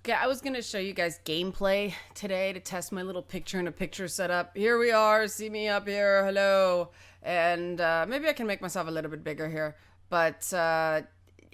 Okay, I was gonna show you guys gameplay today to test my little picture-in-a-picture setup. Here we are, see me up here, hello. And maybe I can make myself a little bit bigger here. But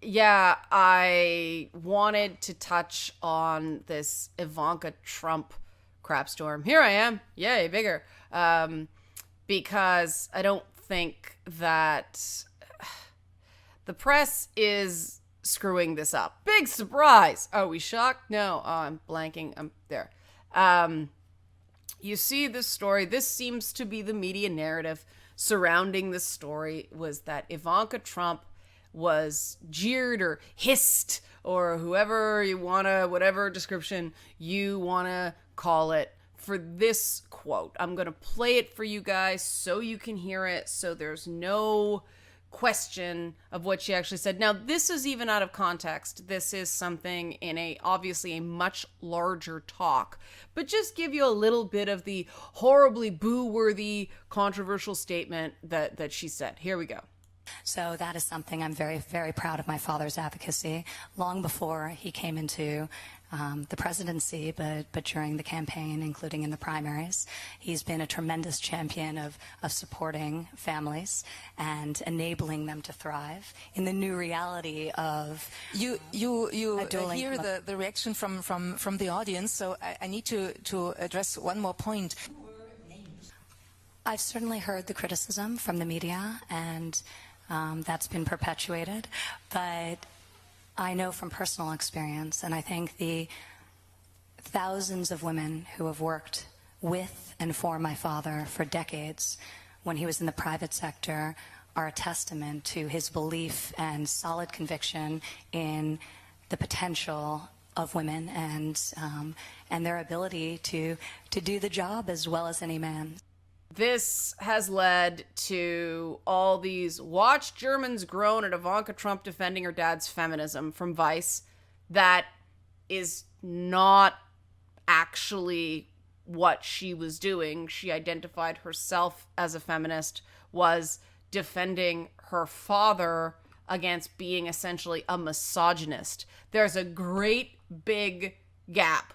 yeah, I wanted to touch on this Ivanka Trump crap storm. Here I am, yay, bigger. Because I don't think that the press is screwing this up. Big surprise. Are we shocked? No. Oh, I'm blanking. I'm there. You see this story. This seems to be the media narrative surrounding this story, was that Ivanka Trump was jeered or hissed or whoever you want to, whatever description you want to call it, for this quote. I'm going to play it for you guys so you can hear it, so there's no question of what she actually said. Now, this is even out of context. This is something in obviously a much larger talk, but just give you a little bit of the horribly boo-worthy controversial statement that she said. Here we go. So that is something I'm very, very proud of my father's advocacy. Long before he came into the presidency, but during the campaign, including in the primaries, he's been a tremendous champion of supporting families and enabling them to thrive in the new reality of you hear the reaction from the audience. So I need to address one more point. I've certainly heard the criticism from the media, and that's been perpetuated, but I know from personal experience, and I think the thousands of women who have worked with and for my father for decades when he was in the private sector are a testament to his belief and solid conviction in the potential of women and their ability to do the job as well as any man. This has led to all these "watch Germans groan at Ivanka Trump defending her dad's feminism" from Vice. That is not actually what she was doing. She identified herself as a feminist, was defending her father against being essentially a misogynist. There's a great big gap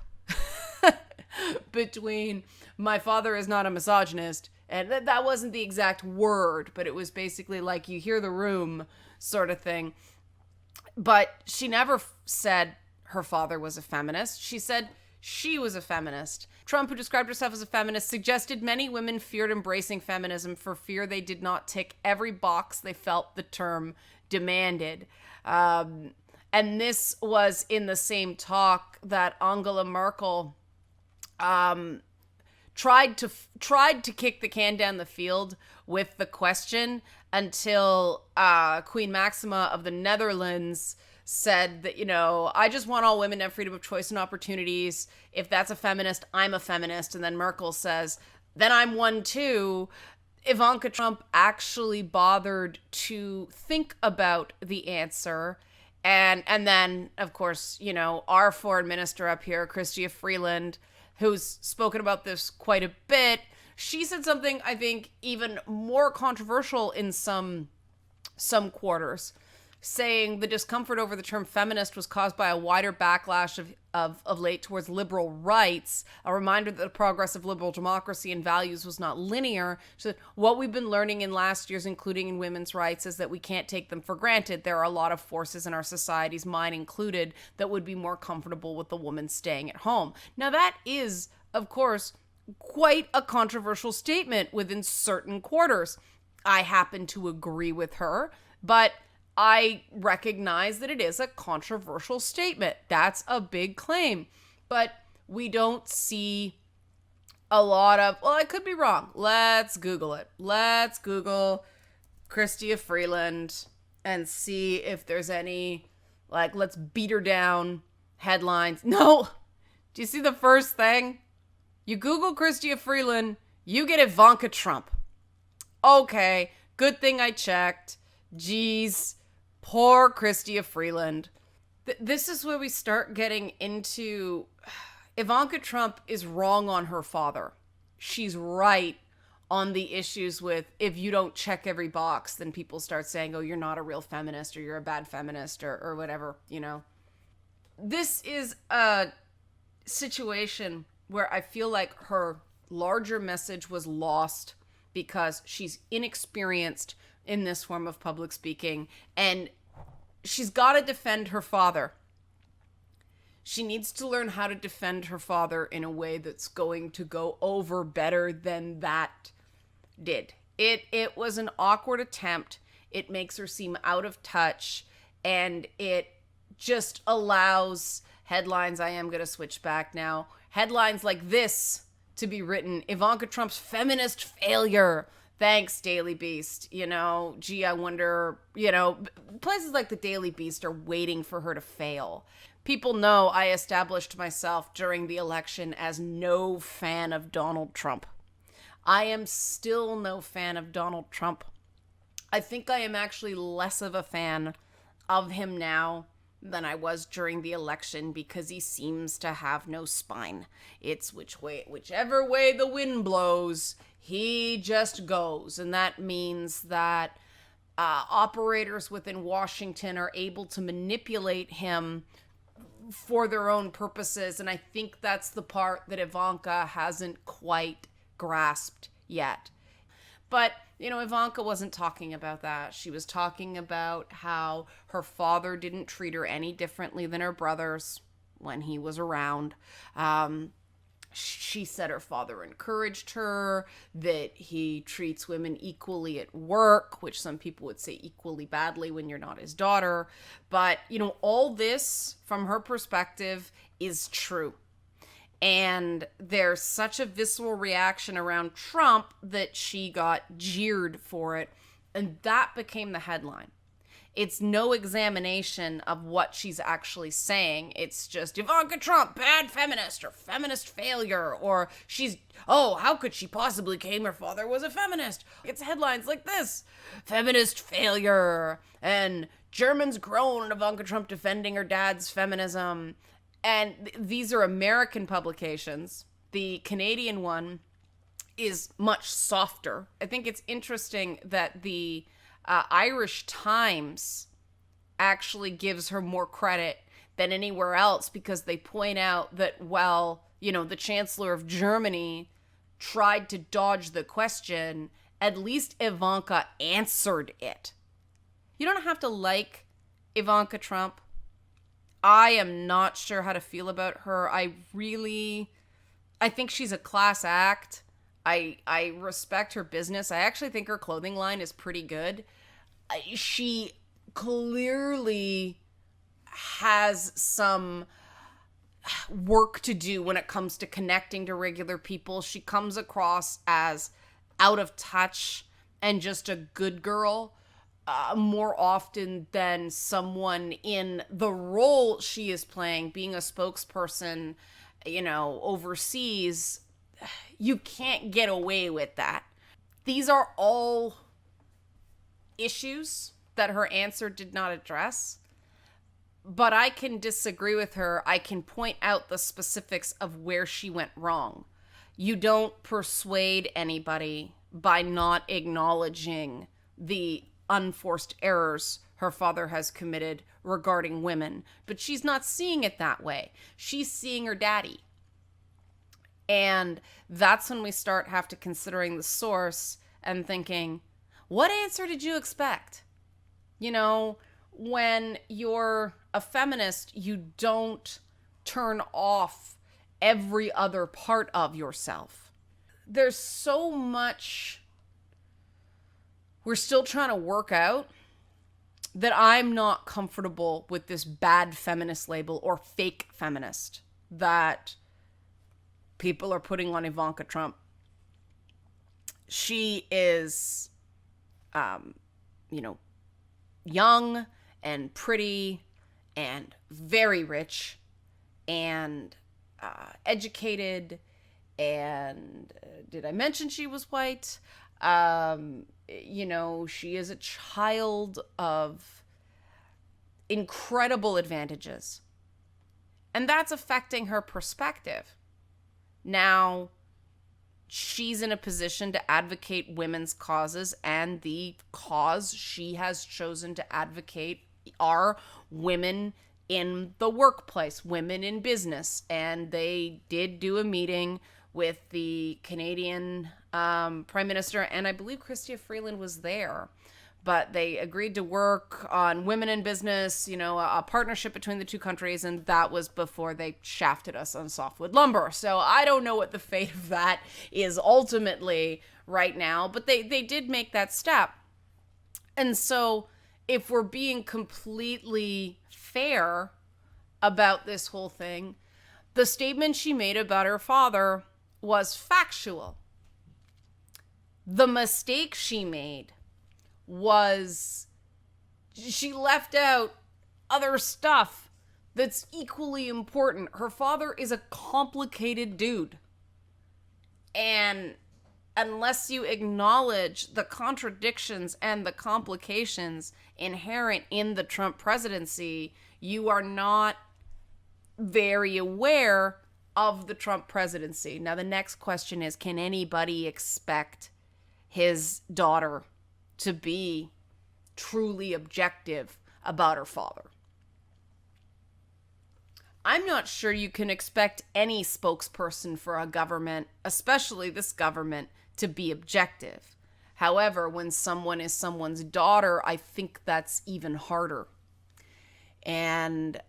between "my father is not a misogynist" and that wasn't the exact word, but it was basically like you hear the room sort of thing. But she never said her father was a feminist. She said she was a feminist. Trump, who described herself as a feminist, suggested many women feared embracing feminism for fear they did not tick every box they felt the term demanded. And this was in the same talk that Angela Merkel tried to kick the can down the field with the question until Queen Maxima of the Netherlands said that, I just want all women to have freedom of choice and opportunities. If that's a feminist, I'm a feminist. And then Merkel says, then I'm one too. Ivanka Trump actually bothered to think about the answer. And then, of course, our foreign minister up here, Chrystia Freeland, who's spoken about this quite a bit, she said something I think even more controversial in some quarters, saying the discomfort over the term feminist was caused by a wider backlash of late towards liberal rights, a reminder that the progress of liberal democracy and values was not linear. So what we've been learning in last years, including in women's rights, is that we can't take them for granted. There are a lot of forces in our societies, mine included, that would be more comfortable with the woman staying at home. Now that is, of course, quite a controversial statement within certain quarters. I happen to agree with her, but I recognize that it is a controversial statement. That's a big claim. But we don't see a lot of, well, I could be wrong. Let's Google it. Let's Google Chrystia Freeland and see if there's any, let's beat her down headlines. No. Do you see the first thing? You Google Chrystia Freeland, you get Ivanka Trump. Okay, good thing I checked. Jeez. Poor Chrystia Freeland. This is where we start getting into Ivanka Trump is wrong on her father. She's right on the issues with if you don't check every box, then people start saying, oh, you're not a real feminist or you're a bad feminist or whatever, This is a situation where I feel like her larger message was lost because she's inexperienced in this form of public speaking, and she's got to defend her father. She needs to learn how to defend her father in a way that's going to go over better than that did. It was an awkward attempt. It makes her seem out of touch, and it just allows headlines. I am going to switch back now. Headlines like this to be written: Ivanka Trump's feminist failure. Thanks, Daily Beast. You know, gee, I wonder, you know, places like the Daily Beast are waiting for her to fail. People know I established myself during the election as no fan of Donald Trump. I am still no fan of Donald Trump. I think I am actually less of a fan of him now than I was during the election because he seems to have no spine. It's whichever way the wind blows, he just goes. And that means that operators within Washington are able to manipulate him for their own purposes. And I think that's the part that Ivanka hasn't quite grasped yet. But, you know, Ivanka wasn't talking about that. She was talking about how her father didn't treat her any differently than her brothers when he was around. She said her father encouraged her, that he treats women equally at work, which some people would say equally badly when you're not his daughter. But, you know, all this, from her perspective, is true. And there's such a visceral reaction around Trump that she got jeered for it. And that became the headline. It's no examination of what she's actually saying. It's just Ivanka Trump, bad feminist, or feminist failure, or how could she possibly claim her father was a feminist? It's headlines like this: feminist failure, and Germans groan at Ivanka Trump defending her dad's feminism. And these are American publications. The Canadian one is much softer. I think it's interesting that the Irish Times actually gives her more credit than anywhere else because they point out that, well, you know, the Chancellor of Germany tried to dodge the question. At least Ivanka answered it. You don't have to like Ivanka Trump. I am not sure how to feel about her. I think she's a class act. I respect her business. I actually think her clothing line is pretty good. She clearly has some work to do when it comes to connecting to regular people. She comes across as out of touch and just a good girl more often than someone in the role she is playing, being a spokesperson, you know, overseas. You can't get away with that. These are all issues that her answer did not address. But I can disagree with her. I can point out the specifics of where she went wrong. You don't persuade anybody by not acknowledging the unforced errors her father has committed regarding women. But she's not seeing it that way. She's seeing her daddy. And that's when we have to considering the source and thinking, what answer did you expect? You know, when you're a feminist, you don't turn off every other part of yourself. There's so much we're still trying to work out that I'm not comfortable with this bad feminist label or fake feminist that people are putting on Ivanka Trump. She is, young and pretty and very rich and educated. And did I mention she was white? She is a child of incredible advantages. And that's affecting her perspective. Now, she's in a position to advocate women's causes, and the cause she has chosen to advocate are women in the workplace, women in business. And they did do a meeting with the Canadian Prime Minister, and I believe Chrystia Freeland was there. But they agreed to work on women in business, a partnership between the two countries, and that was before they shafted us on softwood lumber. So I don't know what the fate of that is ultimately right now, but they did make that step. And so if we're being completely fair about this whole thing, the statement she made about her father was factual. The mistake she made was she left out other stuff that's equally important. Her father is a complicated dude. And unless you acknowledge the contradictions and the complications inherent in the Trump presidency, you are not very aware of the Trump presidency. Now, the next question is, can anybody expect his daughter to be truly objective about her father? I'm not sure you can expect any spokesperson for a government, especially this government, to be objective. However, when someone is someone's daughter, I think that's even harder. And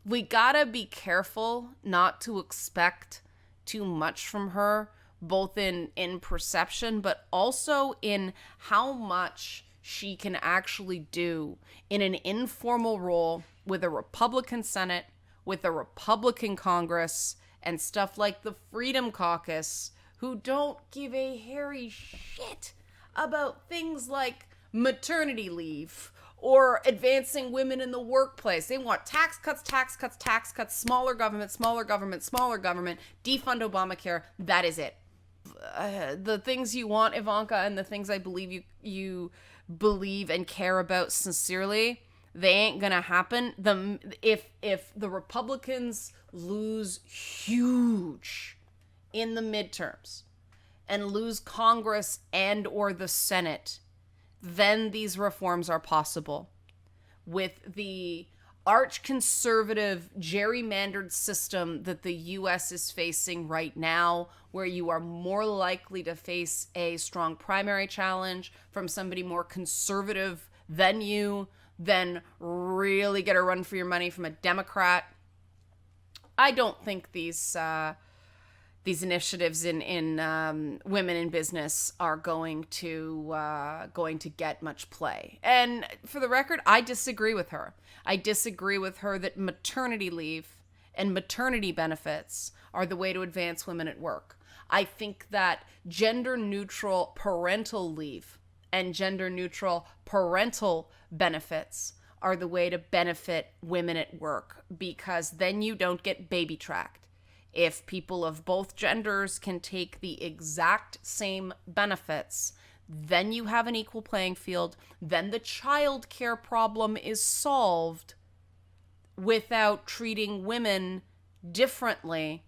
we gotta be careful not to expect too much from her, both in perception, but also in how much she can actually do in an informal role with a Republican Senate, with a Republican Congress, and stuff like the Freedom Caucus, who don't give a hairy shit about things like maternity leave or advancing women in the workplace. They want tax cuts, smaller government, defund Obamacare. That is it. The things you want, Ivanka, and the things I believe you believe and care about sincerely, they ain't gonna happen. If the Republicans lose huge in the midterms and lose Congress and or the Senate, then these reforms are possible. With the arch-conservative gerrymandered system that the U.S. is facing right now, where you are more likely to face a strong primary challenge from somebody more conservative than you, than really get a run for your money from a Democrat, I don't think these initiatives in women in business are going to get much play. And for the record, I disagree with her. I disagree with her that maternity leave and maternity benefits are the way to advance women at work. I think that gender-neutral parental leave and gender-neutral parental benefits are the way to benefit women at work, because then you don't get baby-tracked. If people of both genders can take the exact same benefits, then you have an equal playing field. Then the child care problem is solved without treating women differently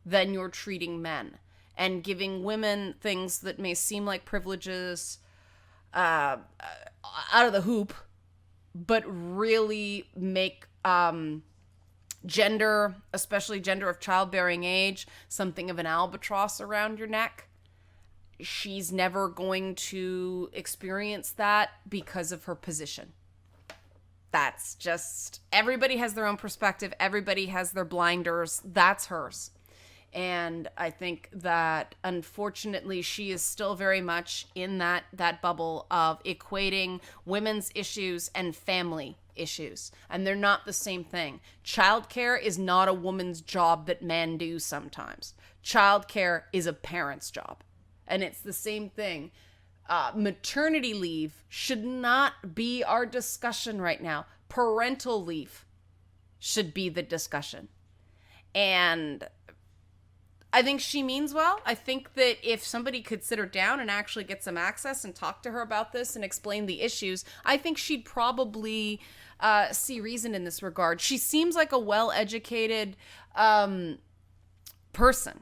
than you're treating men, and giving women things that may seem like privileges out of the hoop, but really make gender, especially gender of childbearing age, something of an albatross around your neck. She's never going to experience that because of her position. That's just, everybody has their own perspective. Everybody has their blinders. That's hers. And I think that, unfortunately, she is still very much in that bubble of equating women's issues and family issues. And they're not the same thing. Childcare is not a woman's job that men do sometimes. Childcare is a parent's job. And it's the same thing. Maternity leave should not be our discussion right now. Parental leave should be the discussion. And I think she means well. I think that if somebody could sit her down and actually get some access and talk to her about this and explain the issues, I think she'd probably see reason in this regard. She seems like a well-educated person.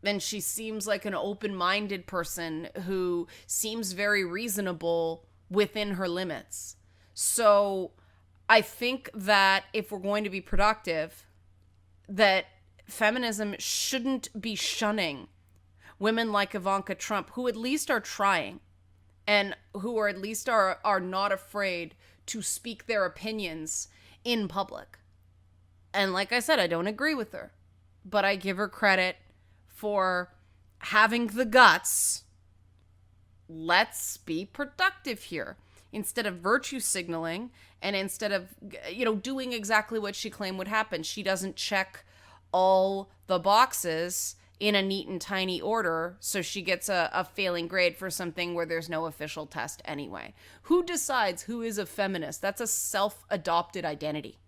And she seems like an open-minded person who seems very reasonable within her limits. So I think that if we're going to be productive, that feminism shouldn't be shunning women like Ivanka Trump, who at least are trying and who are at least are not afraid to speak their opinions in public. And like I said, I don't agree with her, but I give her credit for having the guts. Let's be productive here. Instead of virtue signaling and instead of, doing exactly what she claimed would happen, she doesn't check all the boxes in a neat and tiny order, so she gets a failing grade for something where there's no official test anyway. Who decides who is a feminist? That's a self-adopted identity.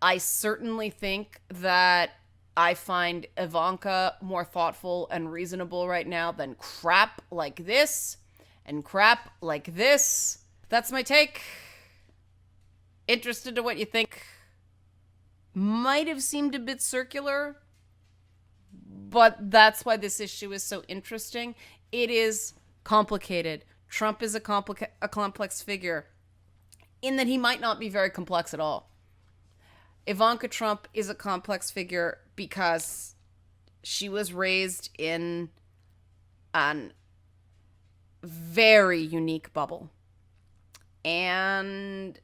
I certainly think that I find Ivanka more thoughtful and reasonable right now than crap like this and crap like this. That's my take. Interested to what you think. Might have seemed a bit circular, but that's why this issue is so interesting. It is complicated. Trump is a complex figure in that he might not be very complex at all. Ivanka Trump is a complex figure because she was raised in an very unique bubble. And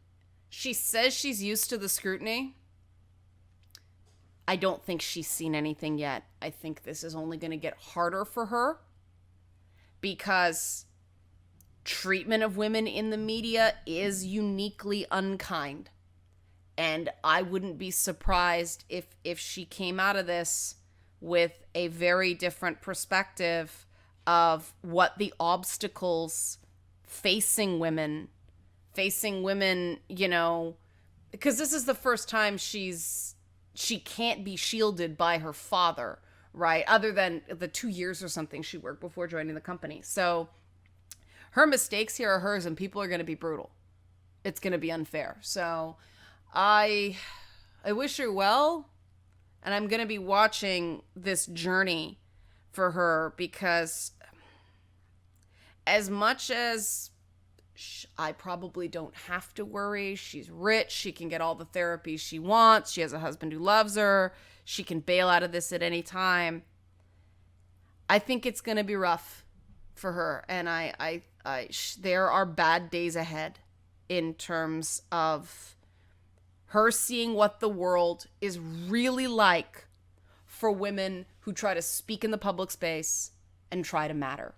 she says she's used to the scrutiny. I don't think she's seen anything yet. I think this is only going to get harder for her because treatment of women in the media is uniquely unkind. And I wouldn't be surprised if she came out of this with a very different perspective of what the obstacles facing women, because this is the first time she can't be shielded by her father, right? Other than the 2 years or something she worked before joining the company. So her mistakes here are hers, and people are going to be brutal. It's going to be unfair. So I wish her well, and I'm going to be watching this journey for her because as much as I probably don't have to worry, she's rich, she can get all the therapy she wants, she has a husband who loves her, she can bail out of this at any time. I think it's going to be rough for her, and there are bad days ahead in terms of her seeing what the world is really like for women who try to speak in the public space and try to matter.